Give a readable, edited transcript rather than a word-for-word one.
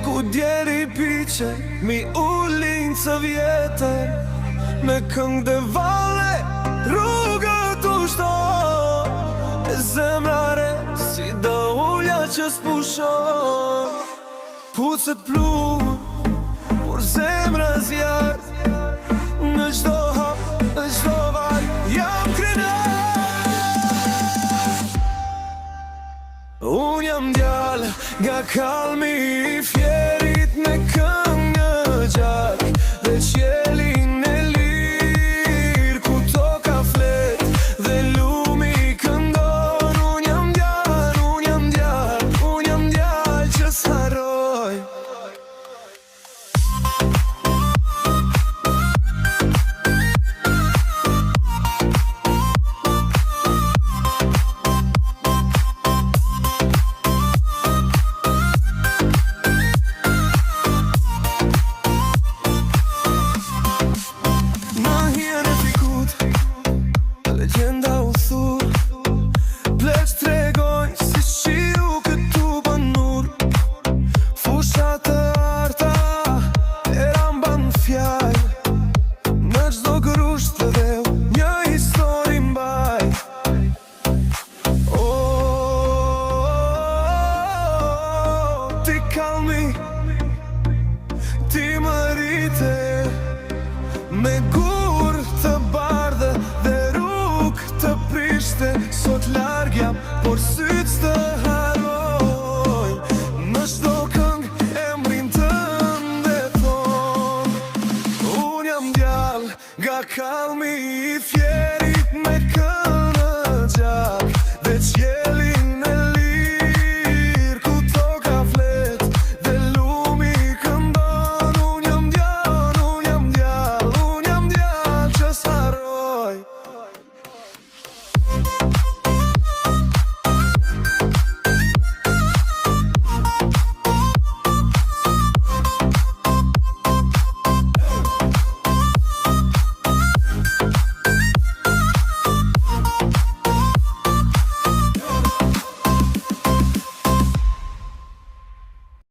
ku djeri piqe, mi ullin së vjetër, me këngë dhe vale, rrugët u shton, e zemrare si do ullja që s'pushon. Pucet pluhën, por zemra zjarë, në qdo hap, në qdo vaj, jam krenar. Unë jam djallë, nga kalmi i fjerit me këngë gjak, dhe qjelin e lirë, ku toka flet, dhe lumi këndon. Unë jam djallë, unë jam djallë, unë jam djallë që s'harroj. Legjenda u thur, pleq t'regojnë si shiu këtu banur. Fushat të arta e ramban fjall, në qdo grusht të dheu një histori mbaj. Ti kalmi, ti më rite, me gur të bardhe dhe të prishte. Sot larg jam, por syt s'të harrojnë, në qdo këngë emrin tënde thon. Unë jam djallë, nga kalmi i